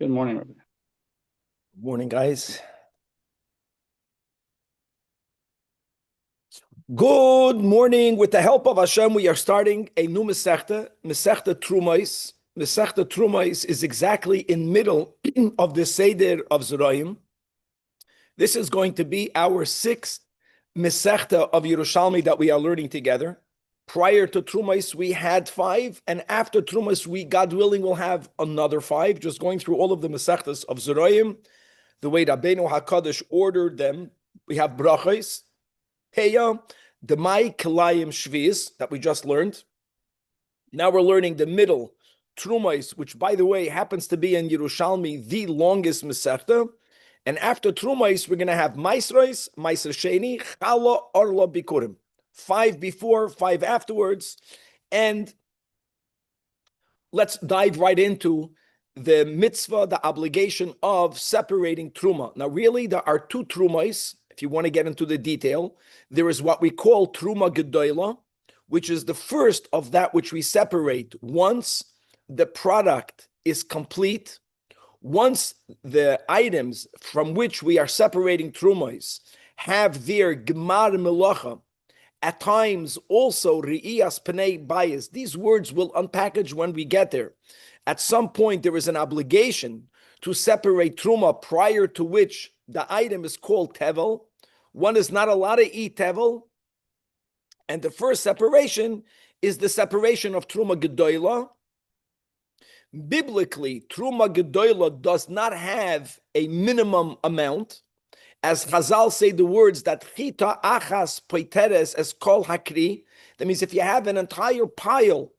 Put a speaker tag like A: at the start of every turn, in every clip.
A: Good morning, Rabbi.
B: Morning, guys. Good morning. With the help of Hashem, we are starting a new Masechta, Masechta Trumais. Masechta Trumais is exactly in middle of the Seder of Zerayim. This is going to be our sixth Masechta of Yerushalmi that we are learning together. Prior to Trumais, we had 5, and after Trumais, we, God willing, will have another 5, just going through all of the Masechtas of Zerayim, the way Rabbeinu HaKadosh ordered them. We have brachos, Peya, Demai Kilayim Shviz, that we just learned. Now we're learning the middle, Trumais, which, by the way, happens to be in Yerushalmi, the longest Masechta. And after Trumais, we're going to have Maisros, Maiser Sheni, Chala, Orla, Bikurim. 5 before, 5 afterwards. And let's dive right into the mitzvah, the obligation of separating Truma. Now, really, there are 2 Trumais. If you want to get into the detail, there is what we call Truma Gedoyla, which is the first of that which we separate once the product is complete, once the items from which we are separating Trumais have their Gemar Melacha, at times also Re'iyas Pnei Bayis. These words will unpackage when we get there. At some point, there is an obligation to separate Truma prior to which the item is called Tevel. One is not allowed to eat Tevel. And the first separation is the separation of Truma Gedoyla. Biblically, Truma Gedoyla does not have a minimum amount. As Chazal say the words that Chita Achas Poiteres es Kol Hakri, that means if you have an entire pile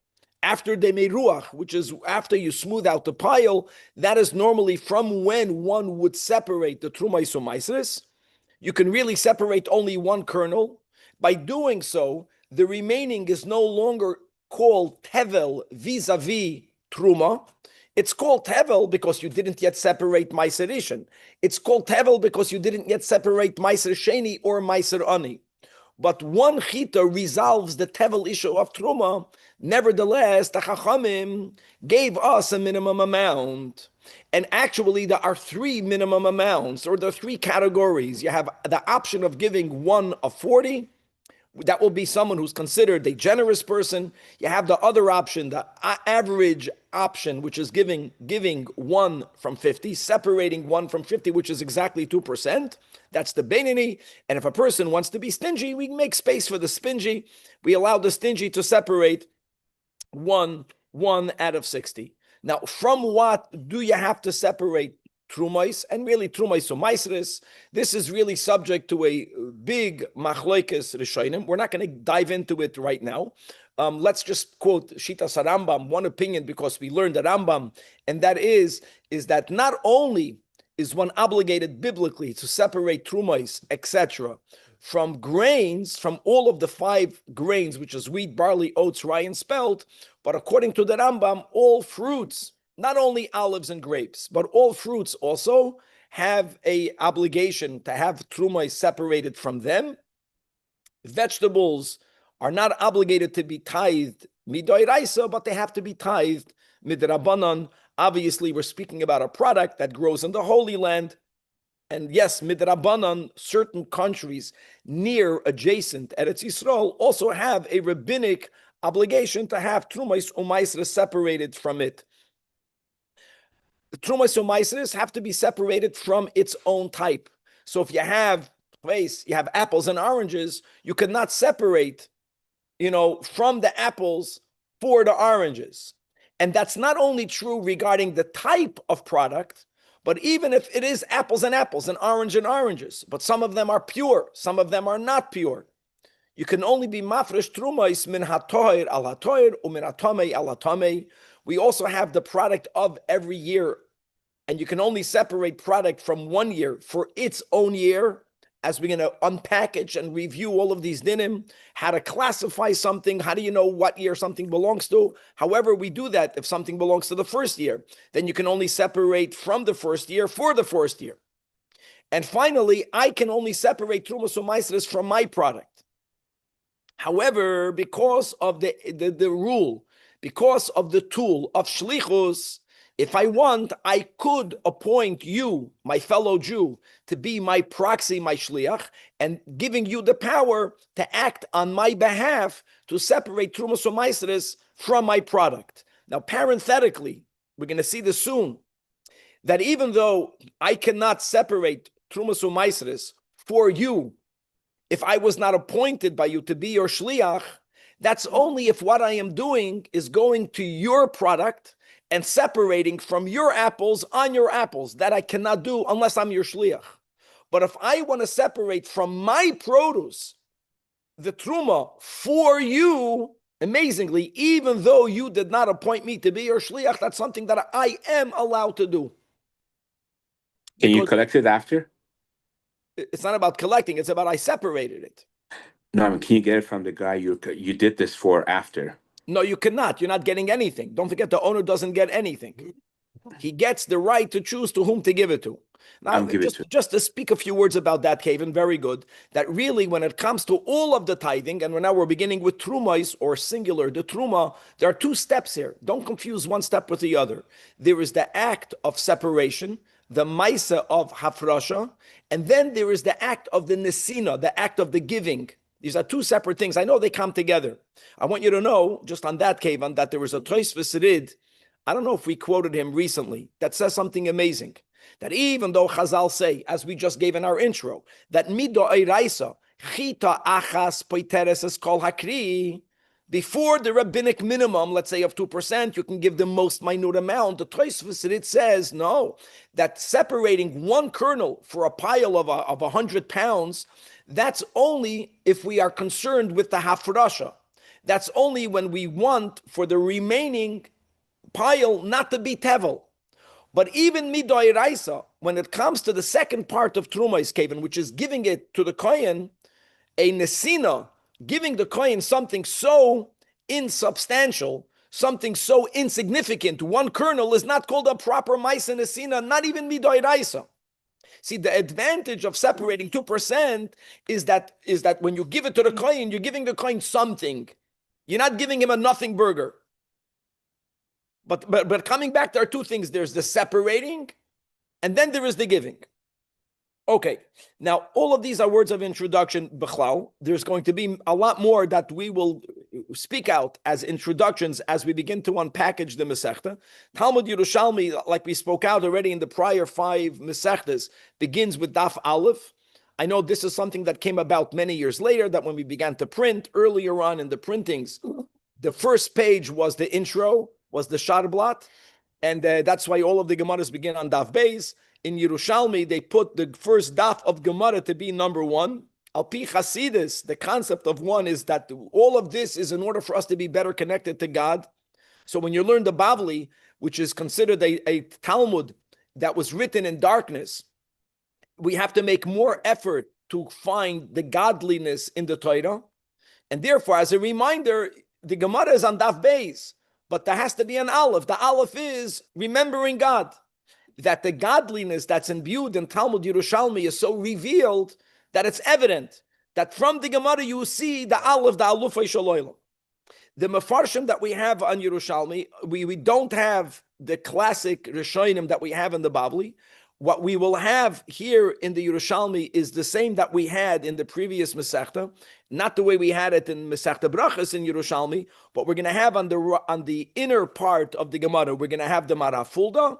B: after the Meruach, which is after you smooth out the pile, that is normally from when one would separate the Trumais Umaisris. You can really separate only one kernel. By doing so, the remaining is no longer called Tevel vis-a-vis Truma. It's called Tevel because you didn't yet separate Meiser Rishon. It's called Tevel because you didn't yet separate Meiser Sheni or Meiser Ani. But one Chita resolves the Tevel issue of Truma. Nevertheless, the Chachamim gave us a minimum amount. And actually, there are 3 minimum amounts, or there are 3 categories. You have the option of giving 1 of 40. That will be someone who's considered a generous person. You have the other option, the average option, which is giving 1 from 50, separating 1 from 50, which is exactly 2%. That's the Beinoni. And if a person wants to be stingy, we make space for the stingy. We allow the stingy to separate 1 out of 60. Now, from what do you have to separate Trumais, and really Trumais Umaisris? This is really subject to a big machlokes rishonim. We're not going to dive into it right now. Let's just quote Shitas Rambam, one opinion, because we learned the Rambam, and that is that not only is one obligated biblically to separate Trumais, etc., from grains, from all of the 5 grains, which is wheat, barley, oats, rye, and spelt, but according to the Rambam, all fruits, not only olives and grapes, but all fruits also have a obligation to have Trumais separated from them. Vegetables are not obligated to be tithed midoiraisa, but they have to be tithed midrabanan. Obviously, we're speaking about a product that grows in the Holy Land. And yes, midrabanan, certain countries near adjacent Eretz Yisrael also have a rabbinic obligation to have Trumais Umaisres separated from it. The Trumais Umaisres have to be separated from its own type. So if you have apples and oranges, you cannot separate, from the apples for the oranges. And that's not only true regarding the type of product, but even if it is apples and apples and oranges, but some of them are pure, some of them are not pure. You can only be mafresh Trumais min hatoir al hatoir umin hatamei al hatamei. We also have the product of every year, and you can only separate product from one year for its own year, as we're going to unpackage and review all of these dinim, how to classify something, how do you know what year something belongs to? However, we do that if something belongs to the first year, then you can only separate from the first year for the first year. And finally, I can only separate Trumas Umaisres from my product. However, because of the rule, because of the tool of shlichus, If I want, I could appoint you, my fellow Jew, to be my proxy, my shliach, and giving you the power to act on my behalf to separate Trumas U'Maasros from my product. Now, parenthetically, we're going to see this soon, that even though I cannot separate Trumas U'Maasros for you, if I was not appointed by you to be your shliach, that's only if what I am doing is going to your product and separating from your apples on your apples. That I cannot do unless I'm your shliach. But if I want to separate from my produce the truma for you, amazingly, even though you did not appoint me to be your shliach, that's something that I am allowed to do.
A: Can you collect it after?
B: It's not about collecting, it's about I separated it.
A: No, I mean, can you get it from the guy you did this for after?
B: No, you cannot. You're not getting anything. Don't forget, the owner doesn't get anything. He gets the right to choose to whom to give it to. Now, just to speak a few words about that, Kevin, very good. That really, when it comes to all of the tithing, and now we're beginning with trumais, or singular, the truma, there are two steps here. Don't confuse one step with the other. There is the act of separation, the maisa of hafrasha, and then there is the act of the nesina, the act of the giving. These are two separate things. I know they come together. I want you to know, just on that, Kevin, that there was a Tosfos Rid. I don't know if we quoted him recently, that says something amazing. That even though Chazal say, as we just gave in our intro, that mido eiraisa, chita achas poiteres es kol hakri, before the rabbinic minimum, let's say of 2%, you can give the most minute amount. The Tosfos Rid says, no, that separating one kernel for a pile of 100 pounds, that's only if we are concerned with the hafrasha. That's only when we want for the remaining pile not to be tevel. But even midoi raisa, when it comes to the second part of Trumais, Kevin, which is giving it to the kohen, a nesina, giving the kohen something so insubstantial, something so insignificant, one kernel is not called a proper maisa nesina, not even midoi raisa. See, the advantage of separating 2% is that when you give it to the kohen, you're giving the kohen something. You're not giving him a nothing burger. But coming back, there are two things. There's the separating, and then there is the giving. Okay, now all of these are words of introduction, B'chlal. There's going to be a lot more that we will speak out as introductions as we begin to unpackage the Masechta. Talmud Yerushalmi, like we spoke out already in the prior 5 Masechtas, begins with Daf Aleph. I know this is something that came about many years later, that when we began to print earlier on in the printings, the first page was the intro, was the Sharblat, and that's why all of the Gemaras begin on Daf Beis. In Yerushalmi, they put the first Daf of Gemara to be number 1. Al Pi Chasidus, the concept of 1 is that all of this is in order for us to be better connected to God. So when you learn the Bavli, which is considered a Talmud that was written in darkness, we have to make more effort to find the godliness in the Torah. And therefore, as a reminder, the Gemara is on Daf Beis, but there has to be an Aleph. The Aleph is remembering God. That the godliness that's imbued in Talmud Yerushalmi is so revealed that it's evident that from the Gemara you see the Aleph, the Alufay Shaloilam. The Mefarshim that we have on Yerushalmi, we don't have the classic Rishonim that we have in the Bavli. What we will have here in the Yerushalmi is the same that we had in the previous Masechta, not the way we had it in Masechta Brachas in Yerushalmi, but we're going to have on the inner part of the Gemara, we're going to have the Marafulda,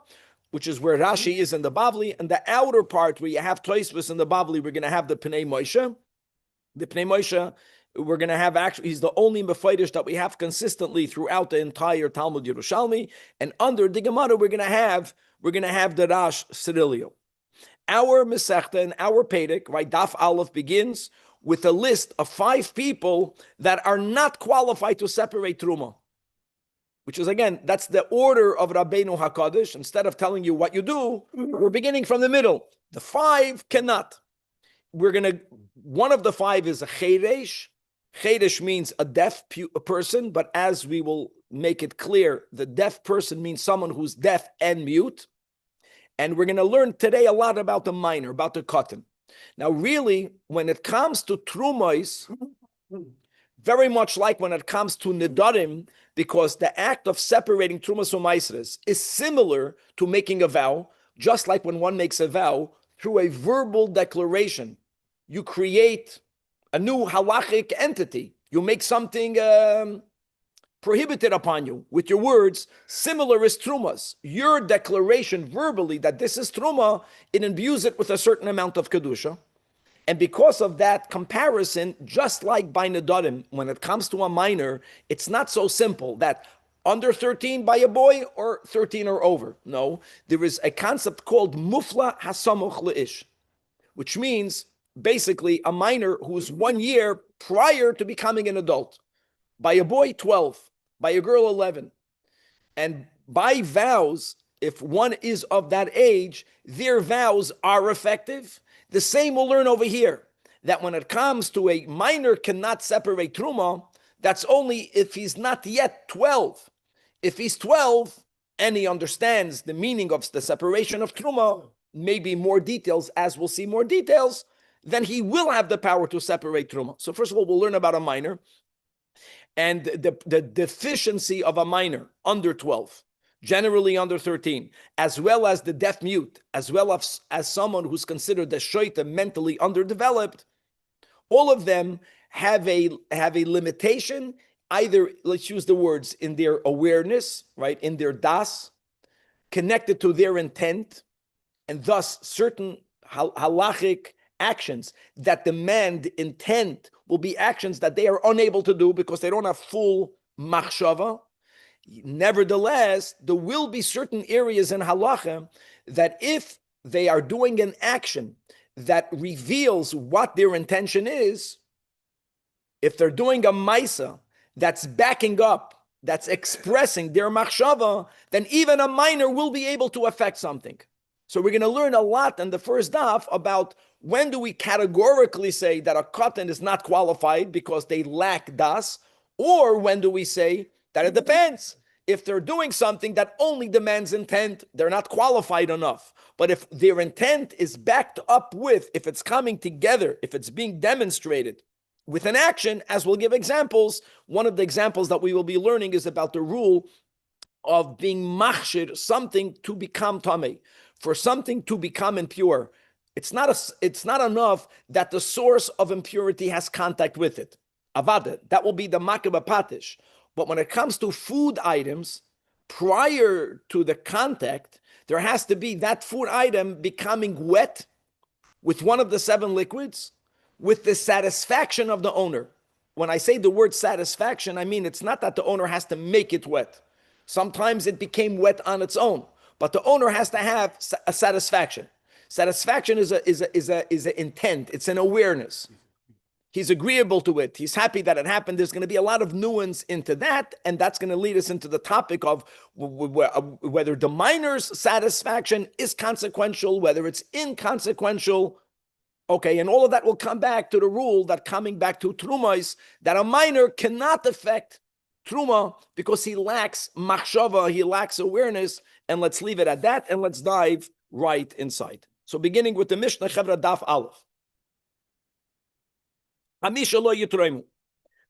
B: which is where Rashi is in the Bavli, and the outer part where you have Tosfos in the Bavli, we're going to have the Pnei Moshe. The Pnei Moshe, we're going to have actually, he's the only Mefaidish that we have consistently throughout the entire Talmud Yerushalmi, and under the Gemara, we're going to have the Rash Cyrilio. Our Masechta and our Pedic, right, Daf Aleph begins with a list of 5 people that are not qualified to separate Truma. Which is, again, that's the order of Rabbeinu HaKadosh. Instead of telling you what you do, we're beginning from the middle. The 5 cannot. One of the 5 is a cheresh. Cheresh means a deaf person, but as we will make it clear, the deaf person means someone who's deaf and mute. And we're going to learn today a lot about the minor, about the cotton. Now, really, when it comes to trumos, very much like when it comes to nedarim, because the act of separating trumas from maasros is similar to making a vow, just like when one makes a vow through a verbal declaration. You create a new halachic entity. You make something prohibited upon you with your words. Similar is trumas. Your declaration verbally that this is truma, it imbues it with a certain amount of kedusha. And because of that comparison, just like by nedarim, when it comes to a minor, it's not so simple that under 13 by a boy or 13 or over. No, there is a concept called mufla hasamuch leish, which means basically a minor who's 1 year prior to becoming an adult. By a boy, 12. By a girl, 11. And by vows, if one is of that age, their vows are effective. The same we'll learn over here, that when it comes to a minor cannot separate truma, that's only if he's not yet 12. If he's 12 and he understands the meaning of the separation of truma, maybe more details, as we'll see more details, then he will have the power to separate truma. So first of all, we'll learn about a minor and the deficiency of a minor under 12. Generally under 13, as well as the deaf mute, as well as someone who's considered the shoita mentally underdeveloped, all of them have a limitation, either, let's use the words, in their awareness, right, in their das, connected to their intent, and thus certain halachic actions that demand intent will be actions that they are unable to do because they don't have full machshava. Nevertheless, there will be certain areas in halacha that if they are doing an action that reveals what their intention is, if they're doing a maisa that's backing up, that's expressing their machshava, then even a minor will be able to affect something. So we're going to learn a lot in the first daf about when do we categorically say that a katan is not qualified because they lack das, or when do we say that it depends. If they're doing something that only demands intent, they're not qualified enough. But if their intent is backed up with, if it's coming together, if it's being demonstrated with an action, as we'll give examples, one of the examples that we will be learning is about the rule of being machshir, something to become tamei. For something to become impure, it's not enough that the source of impurity has contact with it. Avada, that will be the makaba patish. But when it comes to food items, prior to the contact, there has to be that food item becoming wet with one of the 7 liquids, with the satisfaction of the owner. When I say the word satisfaction, I mean it's not that the owner has to make it wet. Sometimes it became wet on its own, but the owner has to have a satisfaction. Satisfaction is an intent. It's an awareness. He's agreeable to it. He's happy that it happened. There's going to be a lot of nuance into that, and that's going to lead us into the topic of whether the minor's satisfaction is consequential, whether it's inconsequential. Okay, and all of that will come back to the rule that coming back to truma is that a minor cannot affect truma because he lacks machshava, he lacks awareness, and let's leave it at that, and let's dive right inside. So beginning with the Mishnah, Chevra Daf Aleph.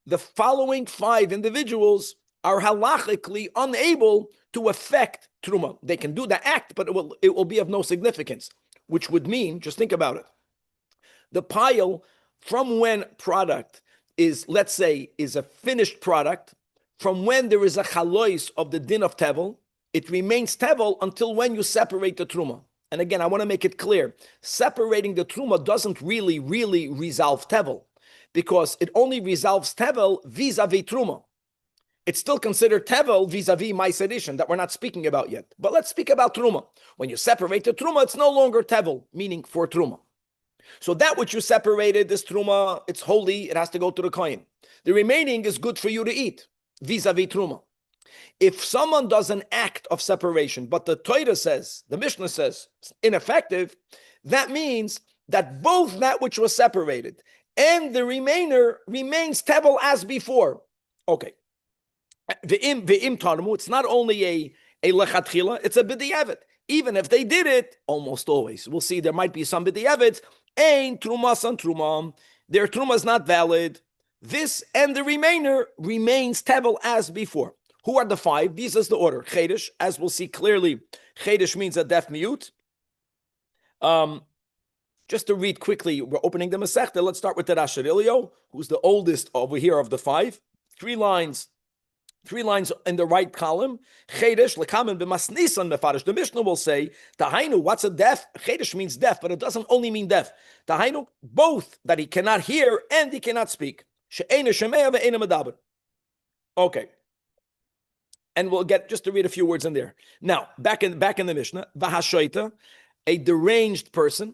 B: The following 5 individuals are halachically unable to affect truma. They can do the act, but it will be of no significance, which would mean, just think about it, the pile from when product is, let's say, is a finished product, from when there is a chalois of the din of tevel, it remains tevel until when you separate the truma. And again, I want to make it clear, separating the truma doesn't really resolve tevel, because it only resolves tevel vis-a-vis truma. It's still considered tevel vis-a-vis ma'aser rishon that we're not speaking about yet. But let's speak about truma. When you separate the truma, it's no longer tevel, meaning for truma. So that which you separated, this truma, it's holy, it has to go to the kohen. The remaining is good for you to eat, vis-a-vis truma. If someone does an act of separation, but the Torah says, the Mishnah says, it's ineffective, that means that both that which was separated and the remainder remains tevel as before. Okay. Ve'im tarmu, it's not only a lechatchila, it's a b'di'evet. Even if they did it, almost always, we'll see there might be some b'di'evet, ein trumas on truma, their truma is not valid. This and the remainder remains tevel as before. Who are the five? This is the order. Chedesh, as we'll see clearly, Chedesh means a deaf mute. Just to read quickly, we're opening the Masechta. Let's start with the Rasharilio, who's the oldest over here of the five. Three lines in the right column. Chedesh, lekamen b'masnisan mefarish. The Mishnah will say, Tahainu, what's a deaf? Chedesh means deaf, but it doesn't only mean deaf. Tahainu, both that he cannot hear and he cannot speak. She'ena shemea ve'ena medaber. Okay. And we'll get just to read a few words in there. Now, back in the Mishnah, v'hashoita, a deranged person.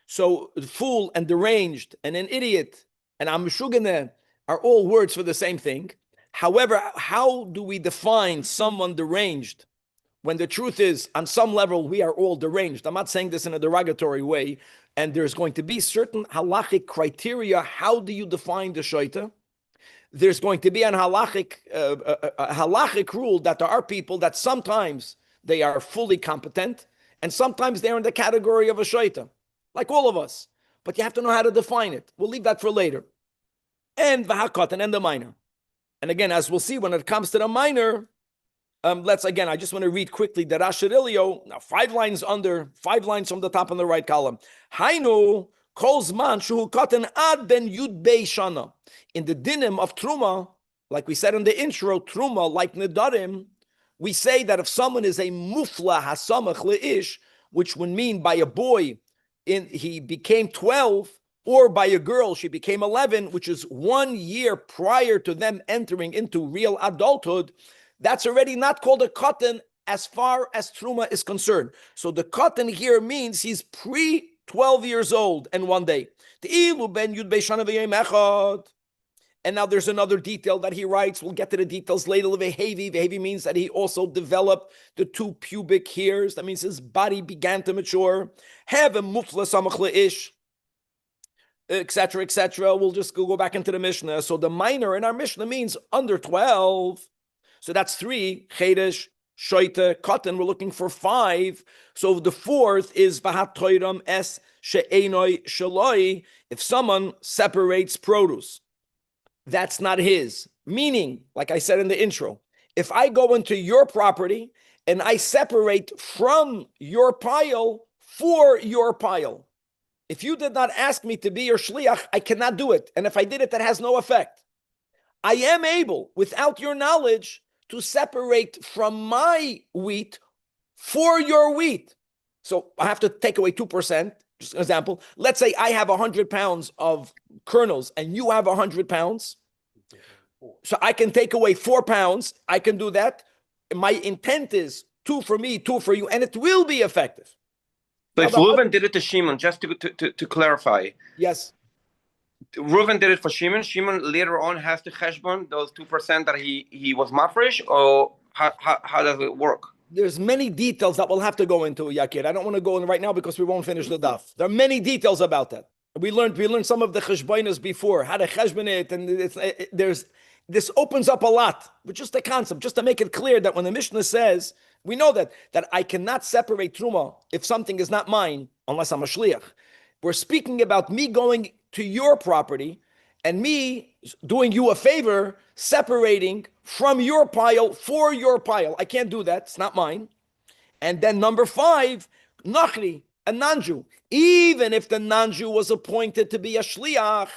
B: So, fool and deranged and an idiot and amshugane are all words for the same thing. However, how do we define someone deranged when the truth is, on some level, we are all deranged? I'm not saying this in a derogatory way, and there's going to be certain halachic criteria. How do you define the shaita? There's going to be an halachic rule that there are people that sometimes they are fully competent, and sometimes they're in the category of a shaita, like all of us. But you have to know how to define it. We'll leave that for later. And v'hakatan, and the minor. And again, as we'll see, when it comes to the minor, I just want to read quickly the Rasharilio. Now, 5 lines from the top on the right column. Hainu calls man shuhu katan ad ben yud bei shana. In the dinim of truma, like we said in the intro, truma, like nedarim, we say that if someone is a mufla hasamach leish, which would mean by a boy, he became 12, or by a girl, she became 11, which is 1 year prior to them entering into real adulthood, that's already not called a katan as far as truma is concerned. So the katan here means he's pre-12 years old and 1 day. And now there's another detail that he writes. We'll get to the details later. Vehevi. Vehevi means that he also developed the 2 pubic hairs. That means his body began to mature. Have a mufla samach leish, etc., etc. We'll just go back into the Mishnah. So the minor in our Mishnah means under 12. So that's 3. Chedesh, shoita, katan. We're looking for 5. So the 4th is vahat toiram es she'enoi shaloi. If someone separates produce, that's not his. Meaning, like I said in the intro, if I go into your property and I separate from your pile for your pile, if you did not ask me to be your shliach, I cannot do it. And if I did it, that has no effect. I am able, without your knowledge, to separate from my wheat for your wheat. So I have to take away 2%. Just an example. Let's say I have 100 pounds of kernels and you have 100 pounds. So I can take away 4 pounds. I can do that. My intent is 2 for me, 2 for you, and it will be effective.
C: So if Reuven did it to Shimon, just to clarify.
B: Yes.
C: Reuven did it for Shimon. Shimon later on has to cheshbon those 2% that he was mafresh, or how does it work?
B: There's many details that we'll have to go into, Yakir. I don't want to go in right now because we won't finish the daf. There are many details about that. We learned some of the cheshbonos before, how to cheshbon it, and this opens up a lot. But just the concept, just to make it clear that when the Mishnah says, we know that I cannot separate truma if something is not mine unless I'm a shliach. We're speaking about me going to your property and me doing you a favor, separating from your pile for your pile. I can't do that. It's not mine. And then number 5, nachri, a non-Jew. Even if the non-Jew was appointed to be a shliach.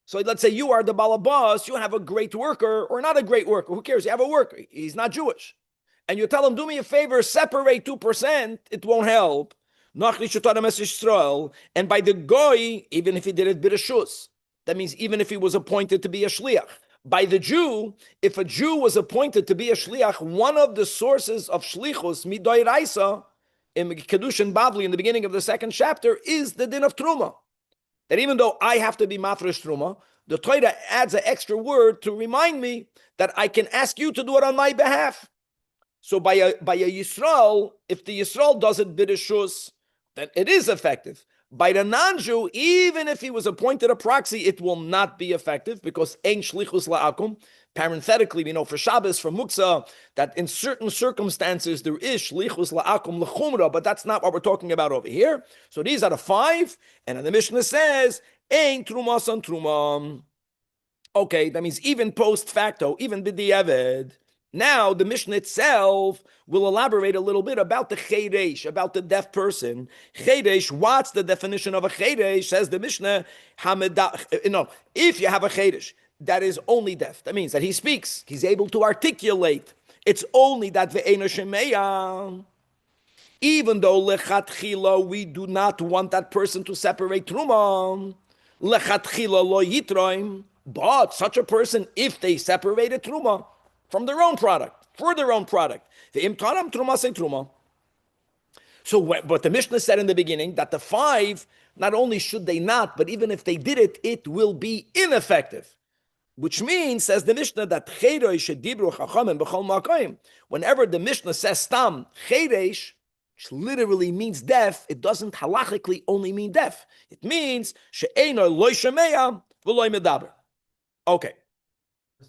B: So let's say you are the balabas, you have a great worker or not a great worker. Who cares? You have a worker. He's not Jewish. And you tell him, do me a favor, separate 2%. It won't help. And by the goy, even if he did it b'reshus, that means even if he was appointed to be a shliach. By the Jew, if a Jew was appointed to be a shliach, one of the sources of shlichus, midoiraisa, in Kedushin Bavli, in the beginning of the 2nd chapter, is the din of truma. That even though I have to be mafresh truma, the Torah adds an extra word to remind me that I can ask you to do it on my behalf. So by a Yisrael, if the Yisrael does it b'reshus, then it is effective. By the non-Jew, even if he was appointed a proxy, it will not be effective because ein shlichus la'akum. Parenthetically, we know for Shabbos, for Muksa, that in certain circumstances there is shlichus la'akum l'chumra, but that's not what we're talking about over here. So these are the 5, and then the Mishnah says, ein trumas on trumam. Okay, that means even post facto, even b'diavad. Now the Mishnah itself will elaborate a little bit about the cheresh, about the deaf person. Cheresh, what's the definition of a cheresh? Says the Mishnah, if you have a cheresh that is only deaf, that means that he speaks, he's able to articulate. It's only that ve'ena shemeya. Even though lechatchila we do not want that person to separate truma, lechatchila lo yitroim. But such a person, if they separated truma from their own product, for their own product, the imtaram truma say truma. So, but the Mishnah said in the beginning that the 5, not only should they not, but even if they did it, it will be ineffective. Which means, says the Mishnah, that cheresh dibru chachamim b'chol makom. Whenever the Mishnah says stam cheresh, which literally means deaf, it doesn't halachically only mean deaf. It means she'eino loy shemeya v'loy medaber. Okay.
D: Is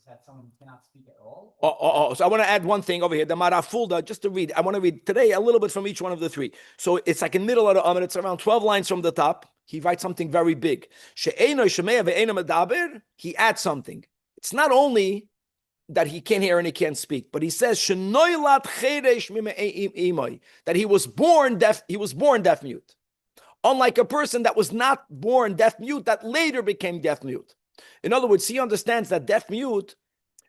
D: that someone cannot speak at all?
B: So I want to add one thing over here. The Marafulda, just to read. I want to read today a little bit from each one of the 3. So it's like in middle of the Amid. It's around 12 lines from the top. He writes something very big. She'eino shemeya ve'eino medaber. He adds something. It's not only that he can't hear and he can't speak, but he says shenoilat cheresh mimei, that he was born deaf. He was born deaf mute, unlike a person that was not born deaf mute that later became deaf mute. In other words, he understands that deaf mute,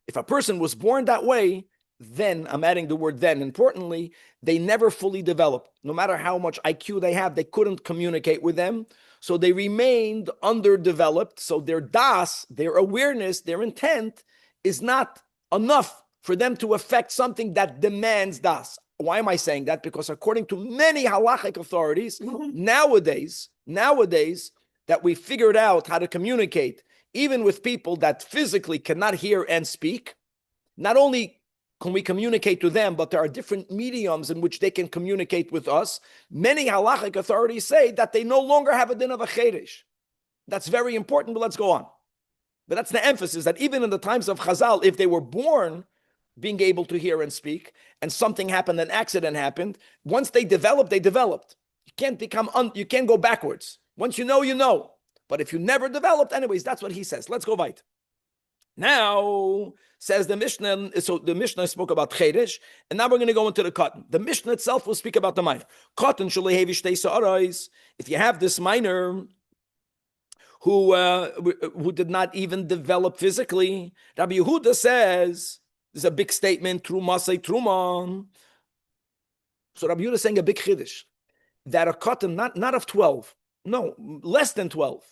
B: if a person was born that way, then, I'm adding the word then, importantly, they never fully developed. No matter how much IQ they have, they couldn't communicate with them. So they remained underdeveloped. So their das, their awareness, their intent is not enough for them to affect something that demands das. Why am I saying that? Because according to many halachic authorities, nowadays, that we figured out how to communicate, even with people that physically cannot hear and speak, not only can we communicate to them, but there are different mediums in which they can communicate with us. Many halachic authorities say that they no longer have a din of a cheresh. That's very important, but let's go on. But that's the emphasis, that even in the times of Chazal, if they were born being able to hear and speak, and something happened, an accident happened, once they developed, they developed. You can't you can't go backwards. Once you know, you know. But if you never developed, anyways, that's what he says. Let's go right. Now, says the Mishnah, so the Mishnah spoke about cheresh, and now we're going to go into the cotton. The Mishnah itself will speak about the minor. Cotton shalehevi shtei sa'arais. If you have this minor who did not even develop physically, Rabbi Yehuda says, there's a big statement, truma say truma. So Rabbi Yehuda is saying a big chiddush, that a cotton, not of 12, no, less than 12.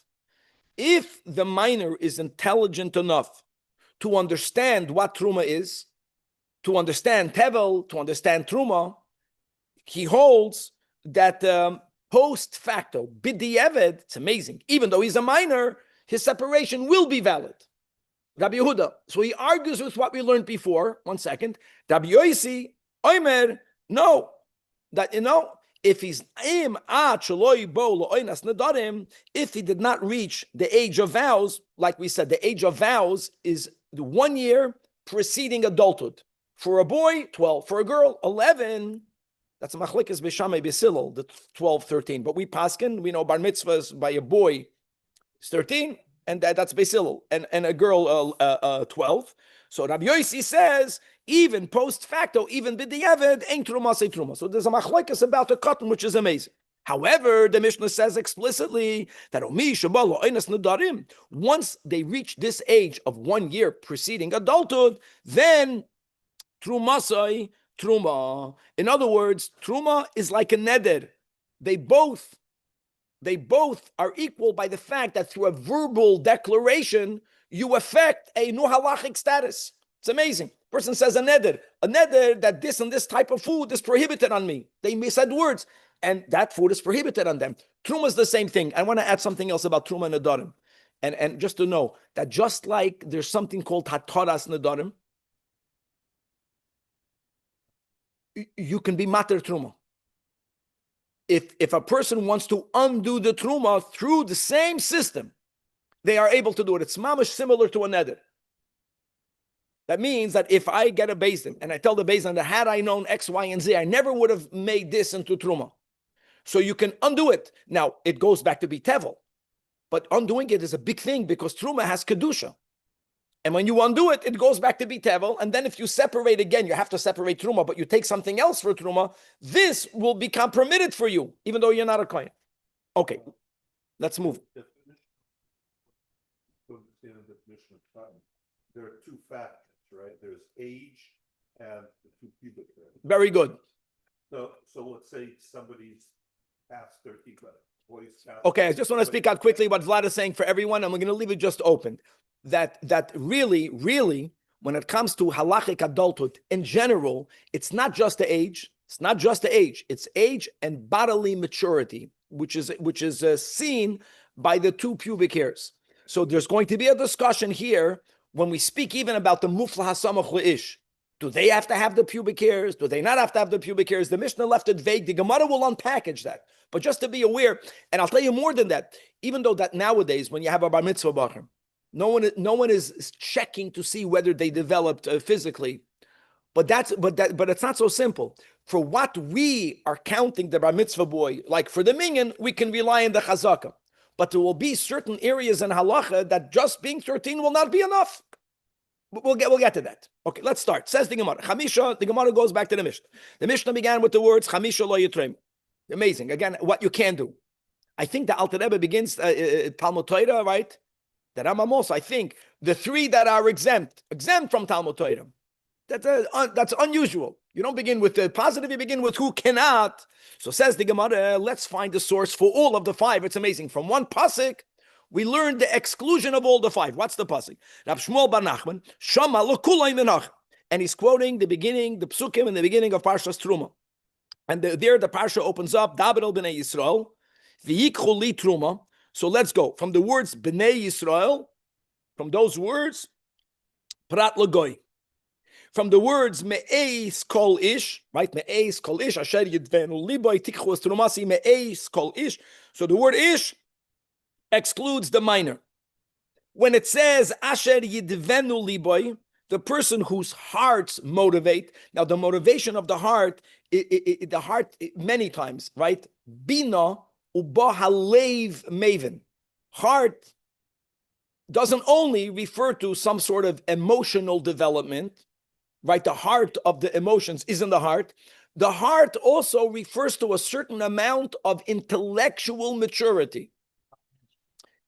B: If the minor is intelligent enough to understand what truma is, to understand tevel, to understand truma, he holds that post facto, b'diavad, it's amazing. Even though he's a minor, his separation will be valid. Rabbi Yehuda. So he argues with what we learned before. One second. Rabbi Yosi, Omer, no. That, if he's if he did not reach the age of vows, like we said, the age of vows is 1 year preceding adulthood. For a boy, 12. For a girl, 11. That's a machlikas b'shamay b'silol, the 12, 13. But we paskin, we know bar mitzvahs by a boy is 13, and that's b'silol, and a girl 12. So Rabbi Yosi says, even post facto, even b'diavad, ain't truma say truma. So there's a machlikas about the cotton, which is amazing. However, the Mishnah says explicitly that once they reach this age of 1 year preceding adulthood, then trumasai truma. In other words, truma is like a neder. They both are equal by the fact that through a verbal declaration, you affect a new halachic status. It's amazing. Person says a neder that this and this type of food is prohibited on me. They said words, and that food is prohibited on them. Truma is the same thing. I want to add something else about truma and nedarim, and just to know that just like there's something called hataras nedarim, you can be mater truma. If a person wants to undo the truma through the same system, they are able to do it. It's mamash similar to a neder. That means that if I get a Beis Din and I tell the Beis Din that had I known X, Y, and Z, I never would have made this into truma. So you can undo it. Now, it goes back to be tevel. But undoing it is a big thing because truma has kedusha. And when you undo it, it goes back to be tevel. And then if you separate again, you have to separate truma, but you take something else for truma, this will become permitted for you, even though you're not a kohen. Okay, let's move.
E: There are two factors, right? There's age and the two pubic hairs.
B: Very good.
E: So let's say somebody's past 13, but boys past.
B: Okay, I just want to speak out quickly what Vlad is saying for everyone, and we're going to leave it just open. That really, when it comes to halachic adulthood in general, it's not just the age. It's not just the age. It's age and bodily maturity, which is seen by the two pubic hairs. So there's going to be a discussion here when we speak even about the mufla hasamach le'ish. Do they have to have the pubic hairs? Do they not have to have the pubic hairs? The Mishnah left it vague. The Gemara will unpackage that. But just to be aware, and I'll tell you more than that, even though that nowadays when you have a bar mitzvah bacher, no one is checking to see whether they developed physically. But it's not so simple. For what we are counting the bar mitzvah boy, like for the minyan, we can rely on the chazaka. But there will be certain areas in halacha that just being 13 will not be enough. We'll get to that. Okay, let's start. Says the Gemara. Chamisha, the Gemara goes back to the Mishnah. The Mishnah began with the words Chamisha lo yitreim. Amazing. Again, what you can do. I think the Alter Rebbe begins Talmud Torah, right? The Rambam also. I think the three that are exempt from Talmud Torah. That's unusual. You don't begin with the positive, you begin with who cannot. So says the Gemara, let's find the source for all of the five. It's amazing. From one pasuk, we learned the exclusion of all the five. What's the pasuk? Rab Shmuel bar Nachman, Shama lo kulay menach. And he's quoting the beginning, the psukim in the beginning of Parshas Truma. And there the Parsha opens up, Daber el b'nei Yisrael, v'yikchu li Truma. So let's go. From the words b'nei Yisrael, from those words, prat l'goy. From the words me'eis kol ish, right? Me'eis kol ish, asher yidvenu liboy tikchu es trumasi me'eis kol ish. So the word ish excludes the minor. When it says asher yidvenu liboy, the person whose hearts motivate. Now the motivation of the heart, the heart many times, right? Bina uba halev maven. Heart doesn't only refer to some sort of emotional development, right? The heart of the emotions is in the heart. The heart also refers to a certain amount of intellectual maturity.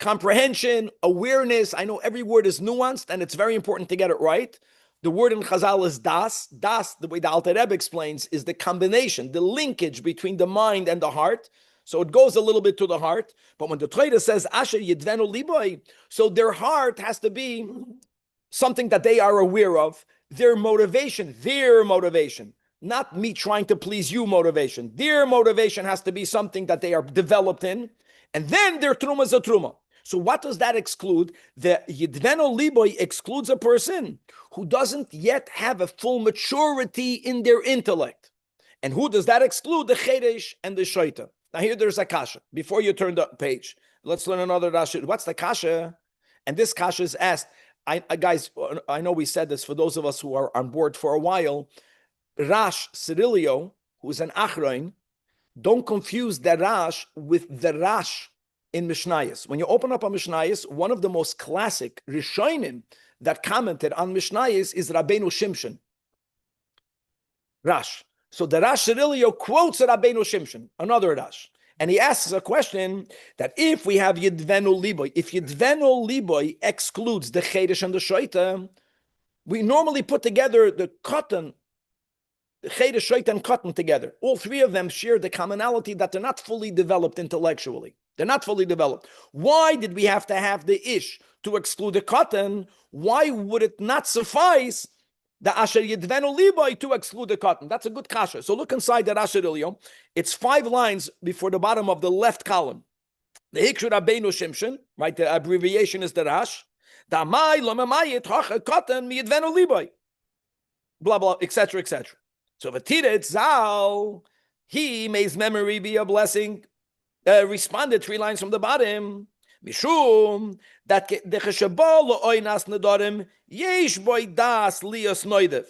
B: Comprehension, awareness. I know every word is nuanced and it's very important to get it right. The word in Chazal is das. Das, the way the Alter Rebbe explains, is the combination, the linkage between the mind and the heart. So it goes a little bit to the heart. But when the Torah says, Asher yidvenu liboy, so their heart has to be something that they are aware of. Their motivation, not me trying to please you motivation. Their motivation has to be something that they are developed in. And then their truma is a truma. So what does that exclude? The yidvenu liboy excludes a person who doesn't yet have a full maturity in their intellect. And who does that exclude? The chedesh and the shaita. Now here there's a kasha. Before you turn the page, let's learn another Rashi. What's the kasha? And this kasha is asked, guys, I know we said this for those of us who are on board for a while. Rash Cyrilio, who's an Achroin, don't confuse the Rash with the Rash in Mishnayos. When you open up a Mishnayos, one of the most classic Rishonim that commented on Mishnayos is Rabbeinu Shimshon. Rash. So the Rash Cyrilio quotes Rabbeinu Shimshon, another Rash. And he asks a question that if we have Yidvenu Liboy, if Yidvenu Liboy excludes the Chedesh and the Shoita, we normally put together the cotton, the Chedesh, Shoita, and cotton together. All three of them share the commonality that they're not fully developed intellectually. They're not fully developed. Why did we have to have the Ish to exclude the cotton? Why would it not suffice the Asher Yidvenu Liboy to exclude the cotton? That's a good kasha. So look inside that Asher Ilyo. It's 5 lines before the bottom of the left column. The Hikshur Rabbeinu Shimshon, right? The abbreviation is the Rash. The Amai lo mamayit hacha cotton mi Yidvenu Liboy. Blah, blah, etc., etc. So Vatiret Zal, he, may his memory be a blessing, responded 3 lines from the bottom. Mishum that the cheshabal lo oinas nedarim yesh boy das lios noidev.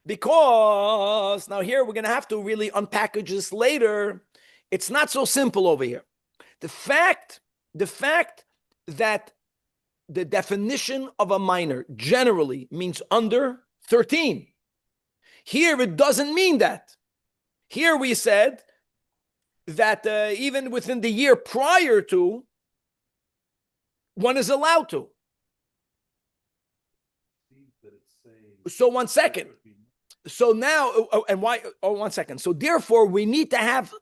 B: Because now here we're going to have to really unpackage this later. It's not so simple over here. The fact that the definition of a minor generally means under 13. Here it doesn't mean that. Here we said that even within the year prior to, one is allowed to. So 1 second. So now, and why? Oh, 1 second. So therefore, we need to have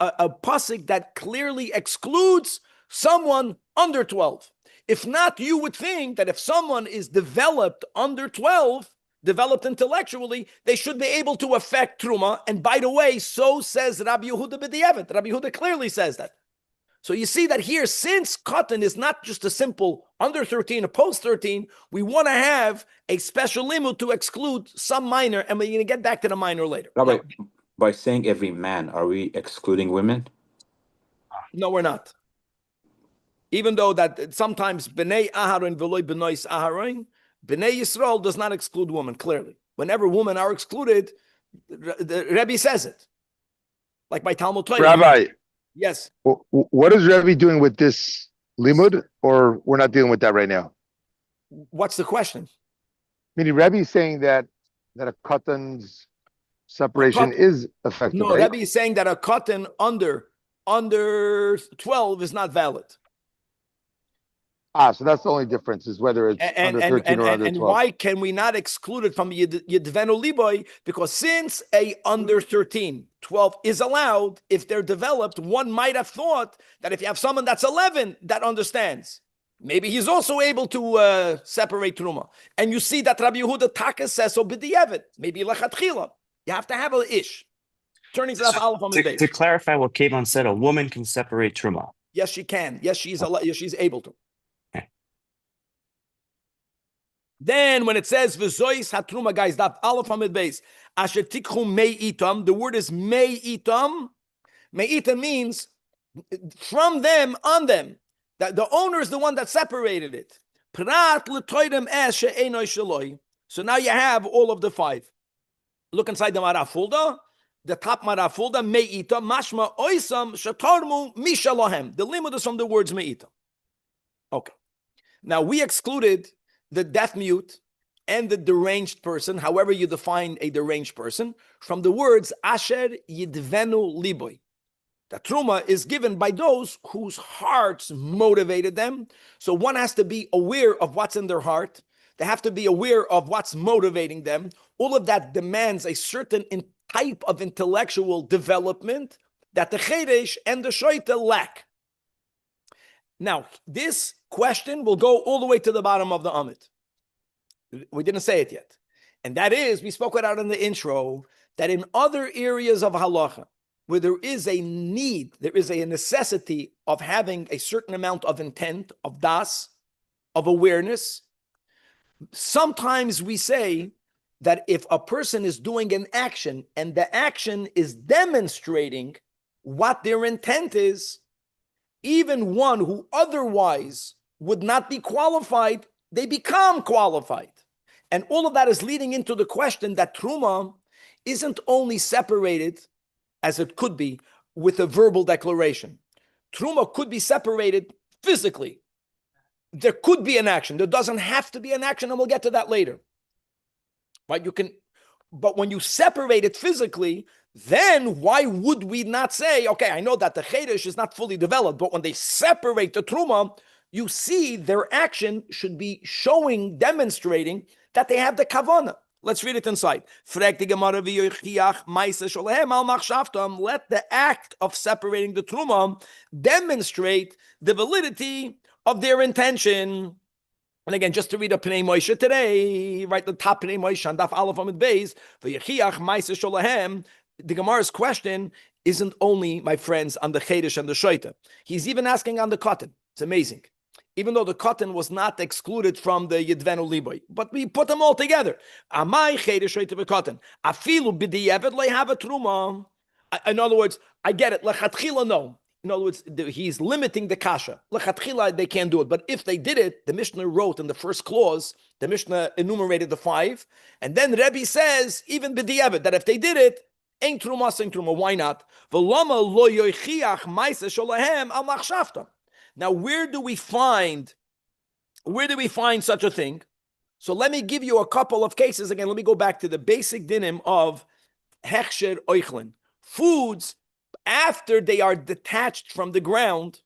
B: a pasuk that clearly excludes someone under 12. If not, you would think that if someone is developed under 12, developed intellectually, they should be able to affect truma. And by the way, so says Rabbi Yehuda b'di'evet. Rabbi Yehuda clearly says that. So you see that here, since cotton is not just a simple under 13 or post 13, we want to have a special limit to exclude some minor, and we're going to get back to the minor later.
A: Rabbi, by saying every man, are we excluding women?
B: No, we're not. Even though that sometimes B'nai Aharon v'loy b'nois Aharon, B'nai Yisrael does not exclude women, clearly. Whenever women are excluded, the Rebbe says it. Like by Talmud Torah.
F: Rabbi,
B: Yes.
F: what is Rabbi doing with this limud, or we're not dealing with that right now?
B: What's the question?
F: Meaning Rabbi is saying that a cotton's separation is effective,
B: No,
F: right?
B: Rebbe is saying that a cotton under 12 is not valid.
F: So that's the only difference, is whether it's under 13 or under 12.
B: And why can we not exclude it from Yidvenu Liboy? Because since a under 13, 12 is allowed, if they're developed, one might have thought that if you have someone that's 11 that understands, maybe he's also able to separate Truma. And you see that Rabbi Yehuda Taka says so b'di'evet, maybe lechatchila. You have to have an ish. Turning to the Aleph on the base.
G: To clarify what Kevon said, a woman can separate Truma.
B: Yes, she can. Yes, she's able to. Then when it says v'zois hatruma, guys, that Aleph Hamid base, asher tikhu mei'itam, the word is mei'itam. Mei'itam means from them, on them. That the owner is the one that separated it. Prat l'toidem es she'enoi shaloi. So now you have all of the 5. Look inside the Marafulda. The top Marafulda, mei'itam, mashma oisam shetarmu mishalohem. The limit is from the words mei'itam. Okay. Now we excluded the deaf mute and the deranged person, however you define a deranged person, from the words asher yidvenu liboy. The truma is given by those whose hearts motivated them. So one has to be aware of what's in their heart. They have to be aware of what's motivating them. All of that demands a certain type of intellectual development that the cheresh and the shoita lack. Now, this question will go all the way to the bottom of the Amit. We didn't say it yet. And that is, we spoke about in the intro, that in other areas of halacha, where there is a need, there is a necessity of having a certain amount of intent, of das, of awareness, sometimes we say that if a person is doing an action and the action is demonstrating what their intent is, even one who otherwise would not be qualified, they become qualified. And all of that is leading into the question that Truma isn't only separated, as it could be, with a verbal declaration. Truma could be separated physically. There could be an action. There doesn't have to be an action, and we'll get to that later. Right? But when you separate it physically, then why would we not say, okay, I know that the cheresh is not fully developed, but when they separate the truma, you see their action should be showing, demonstrating that they have the kavana. Let's read it inside. Let the act of separating the truma demonstrate the validity of their intention. And again, just to read a Pnei Moshe today, right, the top Pnei Moshe, and Daf Aleph Amid Beis, the Gemara's question isn't only, my friends, on the Chedesh and the Shoita. He's even asking on the cotton. It's amazing. Even though the cotton was not excluded from the Yidvenu Liboy, but we put them all together. Amai Chedesh Shoita v'cotton. Afilu b'di'evet lo have a truma. In other words, I get it. Lechatchila, no. In other words, he's limiting the kasha. Lechatchila, they can't do it. But if they did it, the Mishnah wrote in the first clause, the Mishnah enumerated the 5, and then Rebbe says, even b'di'evet, that if they did it, ain't truma, ain't truma. Why not? V'lama lo yoichiach ma'aseh sholahem al machshavtam. Now, where do we find such a thing? So let me give you a couple of cases. Again, let me go back to the basic dinim of hechsher oichlin. Foods, after they are detached from the ground,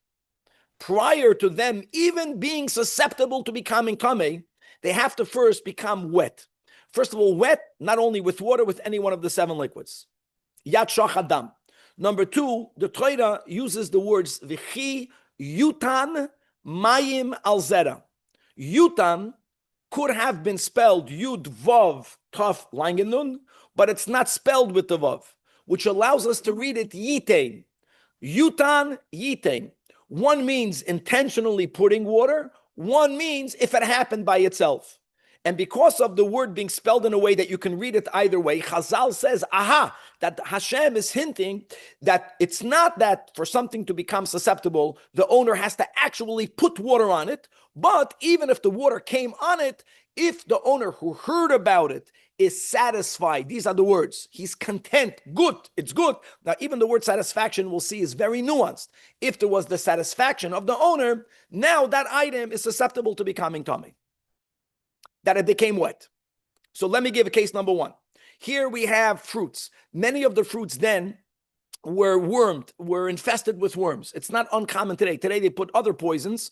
B: prior to them even being susceptible to becoming kameh, they have to first become wet. First of all, wet, not only with water, with any one of the 7 liquids. Yat shachadam. Number 2, the Torah uses the words v'chi yutan mayim al zera. Yutan could have been spelled yud vav taf langenun, but it's not spelled with the vav, which allows us to read it yitain. Yutan yitain. One means intentionally putting water. One means if it happened by itself. And because of the word being spelled in a way that you can read it either way, Chazal says, aha, that Hashem is hinting that it's not that for something to become susceptible, the owner has to actually put water on it, but even if the water came on it, if the owner who heard about it is satisfied, these are the words, he's content, good, it's good. Now, even the word satisfaction, we'll see, is very nuanced. If there was the satisfaction of the owner, now that item is susceptible to becoming tummy, that it became wet. So let me give a case number 1. Here we have fruits. Many of the fruits then were infested with worms. It's not uncommon today. Today they put other poisons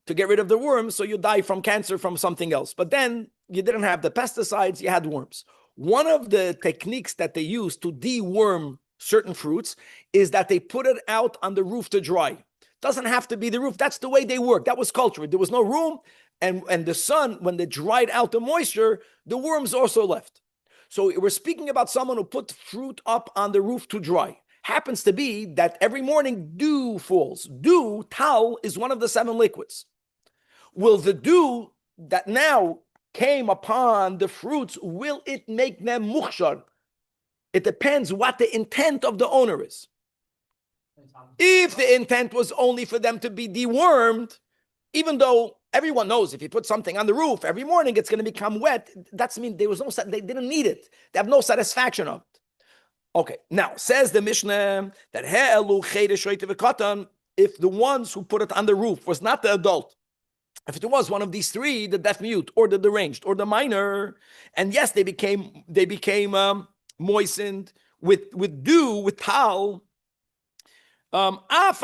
B: to get rid of the worms, so you die from cancer from something else. But then you didn't have the pesticides, you had worms. One of the techniques that they use to deworm certain fruits is that they put it out on the roof to dry. Doesn't have to be the roof. That's the way they work. That was culture. There was no room. And the sun, when they dried out the moisture, the worms also left. So we're speaking about someone who put fruit up on the roof to dry. Happens to be that every morning dew falls. Dew, tal, is one of the 7 liquids. Will the dew that now came upon the fruits, will it make them mukhshar? It depends what the intent of the owner is. If the intent was only for them to be dewormed, even though everyone knows if you put something on the roof every morning, it's going to become wet. That's mean there was no, they didn't need it. They have no satisfaction of it. Okay, now says the Mishnah that if the ones who put it on the roof was not the adult, if it was one of these 3, the deaf mute or the deranged or the minor, and yes, they became moistened with dew, with tal. Now, if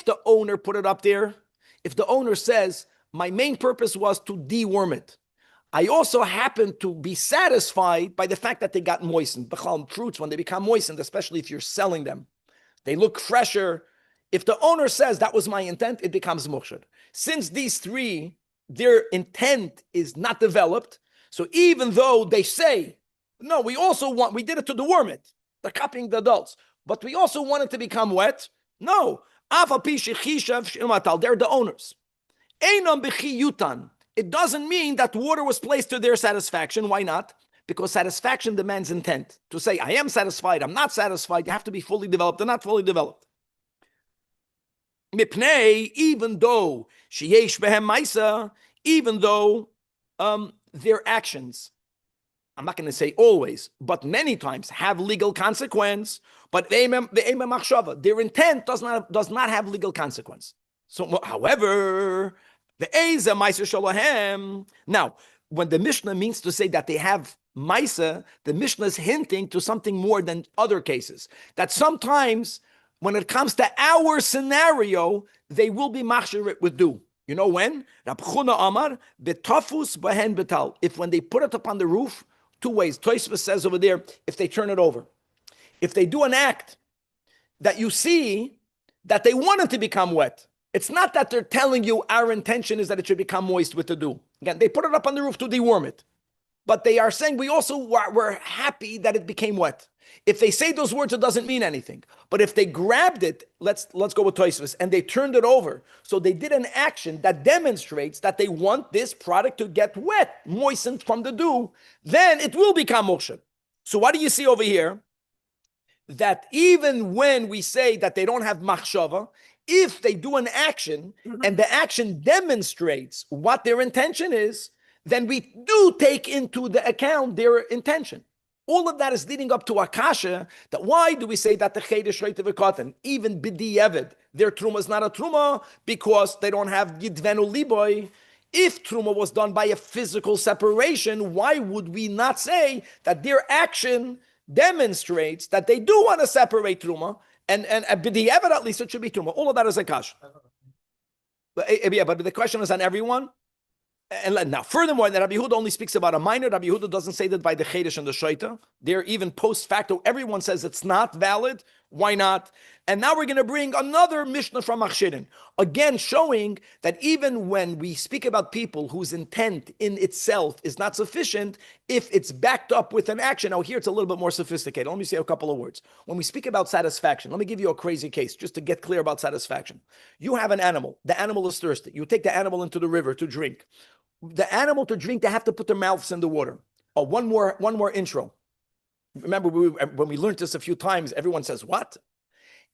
B: the owner put it up there, if the owner says, my main purpose was to deworm it, I also happen to be satisfied by the fact that they got moistened. Fruits, when they become moistened, especially if you're selling them, they look fresher. If the owner says that was my intent, it becomes mukhshar. Since these 3, their intent is not developed, so even though they say, no, we did it to deworm it, they're copying the adults, but we also want it to become wet. No, they're the owners. It doesn't mean that water was placed to their satisfaction. Why not? Because satisfaction demands intent. To say, I am satisfied, I'm not satisfied, you have to be fully developed. They're not fully developed. Even though their actions, I'm not going to say always, but many times have legal consequence, but their intent does not have legal consequence. So, however, now, when the Mishnah means to say that they have Maisa, the Mishnah is hinting to something more than other cases. That sometimes, when it comes to our scenario, they will be machshir with dew. You know when? Rab Chuna Amar, betafus bahen betal. If when they put it upon the roof, 2 ways. Tosfos says over there, if they turn it over. If they do an act that you see that they want it to become wet, it's not that they're telling you our intention is that it should become moist with the dew. Again, they put it up on the roof to deworm it. But they are saying we also were happy that it became wet. If they say those words, it doesn't mean anything. But if they grabbed it, let's go with Tosfos, and they turned it over, so they did an action that demonstrates that they want this product to get wet, moistened from the dew, then it will become mukhshar. So what do you see over here? That even when we say that they don't have machshava, if they do an action and the action demonstrates what their intention is, then we do take into the account their intention. All of that is leading up to Akasha, that why do we say that the Chedesh Reitev Katan, even B'di'evid, their Truma is not a Truma because they don't have Yidvenu Liboy. If Truma was done by a physical separation, why would we not say that their action demonstrates that they do want to separate Truma, and B'di'evid at least it should be Truma. All of that is Akasha. But the question is on everyone. And now, furthermore, that Rabbi Yehuda only speaks about a minor. Rabbi Yehuda doesn't say that by the Chedesh and the Shaita. They're even post facto. Everyone says it's not valid. Why not? And now we're going to bring another Mishnah from Achshirin, again showing that even when we speak about people whose intent in itself is not sufficient, if it's backed up with an action. Now here it's a little bit more sophisticated. Let me say a couple of words. When we speak about satisfaction, let me give you a crazy case just to get clear about satisfaction. You have an animal. The animal is thirsty. You take the animal into the river to drink. The animal to drink, they have to put their mouths in the water. Oh, one more intro. Remember, when we learned this a few times, everyone says, what?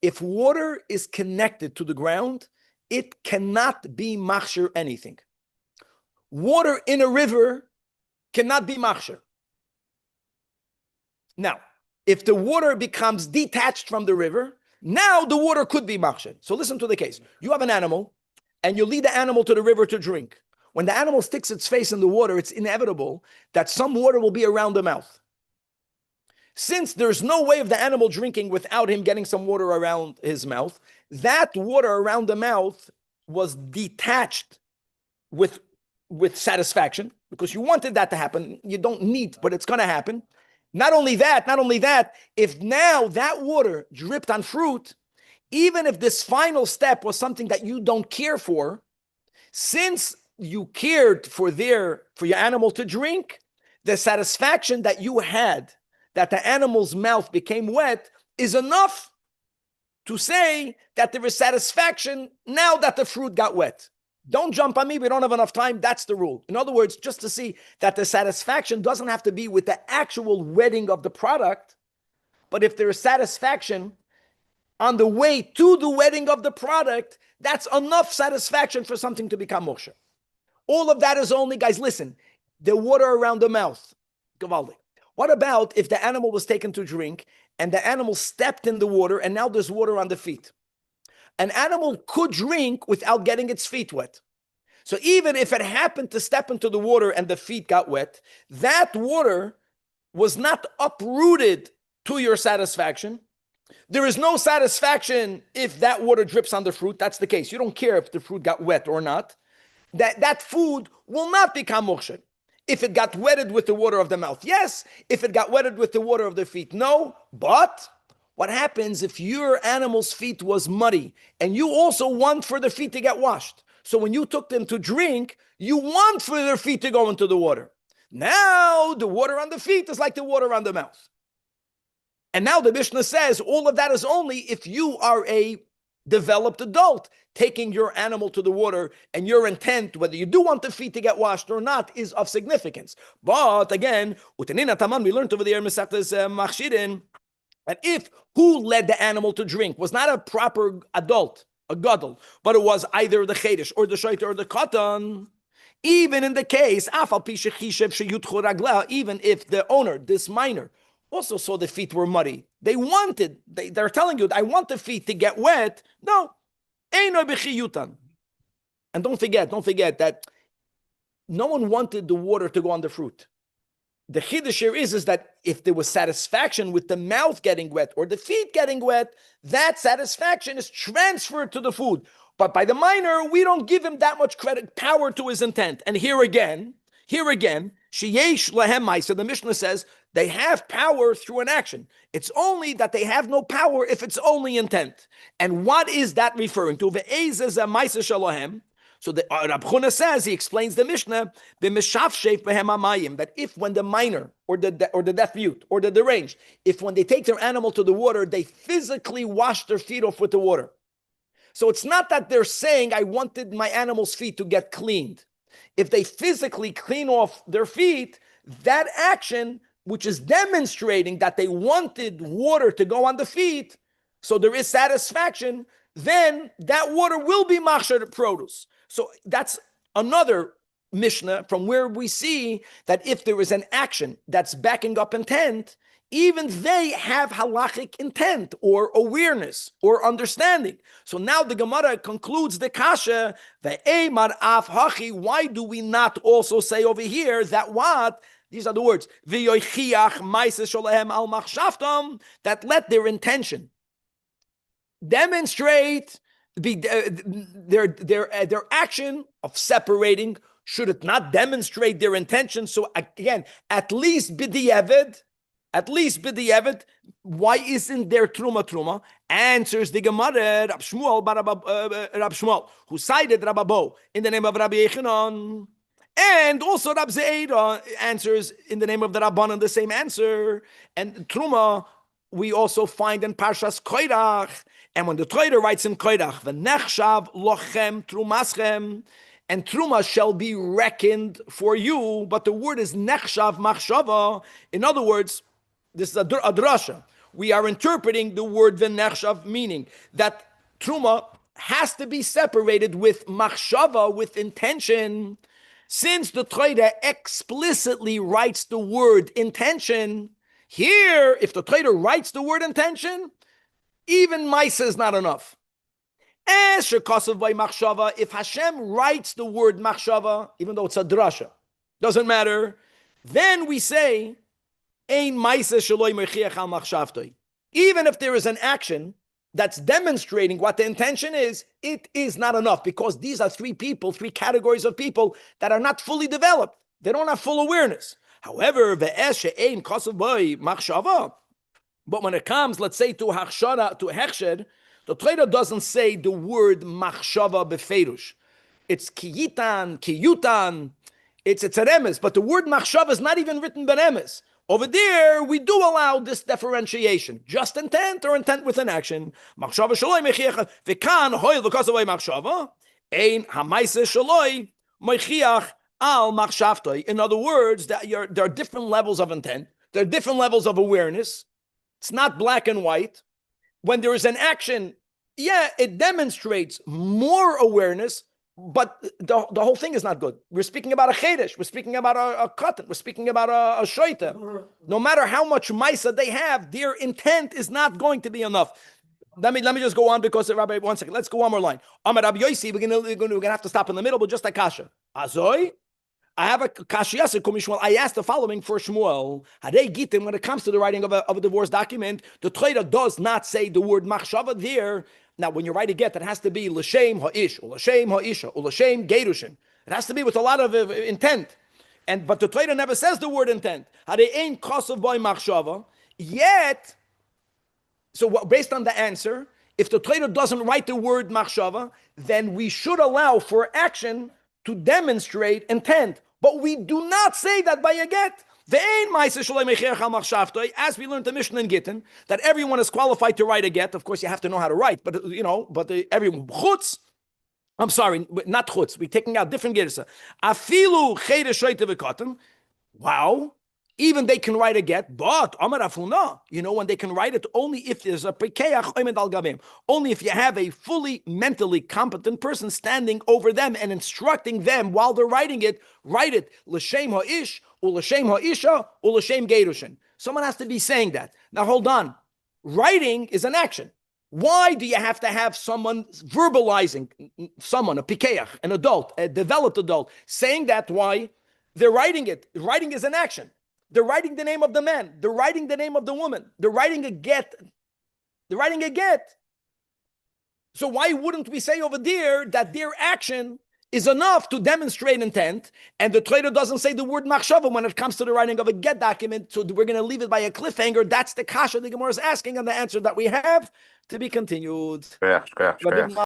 B: If water is connected to the ground, it cannot be machshir anything. Water in a river cannot be machshir. Now, if the water becomes detached from the river, now the water could be machshir. So listen to the case. You have an animal, and you lead the animal to the river to drink. When the animal sticks its face in the water, it's inevitable that some water will be around the mouth. Since there's no way of the animal drinking without him getting some water around his mouth, that water around the mouth was detached with satisfaction, because you wanted that to happen. You don't need, but it's going to happen. Not only that, if now that water dripped on fruit, even if this final step was something that you don't care for, since you cared for your animal to drink, the satisfaction that you had that the animal's mouth became wet is enough to say that there is satisfaction now that the fruit got wet. Don't jump on me, we don't have enough time. That's the rule. In other words, just to see that the satisfaction doesn't have to be with the actual wetting of the product, but if there is satisfaction on the way to the wetting of the product, that's enough satisfaction for something to become moshe. All of that is only, guys, listen, the water around the mouth. Gavaldi. What about if the animal was taken to drink and the animal stepped in the water and now there's water on the feet? An animal could drink without getting its feet wet. So even if it happened to step into the water and the feet got wet, that water was not uprooted to your satisfaction. There is no satisfaction if that water drips on the fruit. That's the case. You don't care if the fruit got wet or not. That food will not become muksher. If it got wetted with the water of the mouth, yes. If it got wetted with the water of the feet, no. But what happens if your animal's feet was muddy and you also want for the feet to get washed? So when you took them to drink, you want for their feet to go into the water. Now the water on the feet is like the water on the mouth. And now the Mishnah says all of that is only if you are a developed adult taking your animal to the water and your intent, whether you do want the feet to get washed or not, is of significance. But again, Utanina Taman, we learned over there in Mesachtes Machshirin, that if who led the animal to drink was not a proper adult, a gadol, but it was either the chedesh or the shaita or the katan, even in the case, even if the owner, this minor, also saw the feet were muddy, they're telling you, I want the feet to get wet. No. And don't forget that no one wanted the water to go on the fruit. The chiddush here is that if there was satisfaction with the mouth getting wet or the feet getting wet, that satisfaction is transferred to the food. But by the minor, we don't give him that much power to his intent. And here again, sheyesh lehem ma'aser, the Mishnah says they have power through an action. It's only that they have no power if it's only intent. And what is that referring to? Ve'ezeh ma'aser shalahem. So the Rab Chuna says, he explains the Mishnah, that if when the minor or the deaf mute or the deranged, if when they take their animal to the water, they physically wash their feet off with the water. So it's not that they're saying, I wanted my animal's feet to get cleaned. If they physically clean off their feet, that action, which is demonstrating that they wanted water to go on the feet, so there is satisfaction, then that water will be machshir produce. So that's another Mishnah from where we see that if there is an action that's backing up intent, even they have halachic intent or awareness or understanding. So now the Gemara concludes the kasha, ve'emar af hachi, why do we not also say over here that what? These are the words, v'yoichiach ma'aseh sholahem al machshavtam, that let their intention demonstrate their action of separating. Should it not demonstrate their intention? So again, at least b'di'evid, why isn't there truma? Answers the Gemara, Rab Shmuel, who cited Rababo in the name of Rabbi Yechanan, and also Rab Zeira answers in the name of the Rabbanan the same answer. And truma we also find in Parshas Koirach, and when the Torah writes in Koirach, v'nechshav lochem trumaschem, and truma shall be reckoned for you, but the word is nechshav machshava. In other words, this is a drasha. We are interpreting the word v'nechshav, meaning that truma has to be separated with machshava, with intention. Since the Torah explicitly writes the word intention, here, if the Torah writes the word intention, even Maisa is not enough. If Hashem writes the word machshava, even though it's a drasha, doesn't matter, then we say, Ein Maisa sheloi mechiach al machshavtoi. Even if there is an action that's demonstrating what the intention is, it is not enough, because these are three categories of people that are not fully developed. They don't have full awareness. However, but when it comes, let's say, to hachshara, to hechsher, the Torah doesn't say the word machshava beferush. It's kiyutan, it's a remes, but the word machshava is not even written beremes. Over there, we do allow this differentiation. Just intent or intent with an action. Machshava shaloi mechiach, v'kan hoil v'kosavoi machshava, ein hamaise shaloi mechiach al machshavtoi. In other words, there are different levels of intent. There are different levels of awareness. It's not black and white. When there is an action, it demonstrates more awareness, but the whole thing is not good. We're speaking about a chedesh. We're speaking about a katan. We're speaking about a shoita. No matter how much maisa they have, their intent is not going to be enough. Let me just go on, because Rabbi, 1 second. Let's go one more line. Amar Rabbi Yosi, we're gonna have to stop in the middle, but just like kasha. Azoi, I have a kashiyasa kumishmuel. I asked the following for Shmuel. Hadei gitim, when it comes to the writing of a divorce document, the Torah does not say the word machshava there. Now, when you write a get, it has to be l'shem ha'ish, or l'shem ha'isha, or l'shem gerushin. It has to be with a lot of intent. But the Torah never says the word intent. Hadei ein kosav boy machshava. Yet, so based on the answer, if the Torah doesn't write the word machshava, then we should allow for action to demonstrate intent. But we do not say that by a get. As we learned the Mishnah in Gittin, that everyone is qualified to write a get. Of course, you have to know how to write, but everyone chutz. I'm sorry, not chutz. We're taking out different gersa. Afilu chedesh shoyte v'katan. Wow. Even they can write a get, but Amar Afuna, when they can write it only if there's a pekeach oimed al gabim, only if you have a fully mentally competent person standing over them and instructing them while they're writing it. Write it l'shem ha'ish, or l'shem ha'isha, or l'shem gerushin. Someone has to be saying that. Now hold on, writing is an action. Why do you have to have someone verbalizing, someone, a pekeach, an adult, a developed adult, saying that? Why? They're writing it. Writing is an action. They're writing the name of the man. They're writing the name of the woman. They're writing a get. So why wouldn't we say over there that their action is enough to demonstrate intent, and the Torah doesn't say the word machshava when it comes to the writing of a get document, so we're going to leave it by a cliffhanger? That's the kasha the Gemara is asking, and the answer that we have to be continued.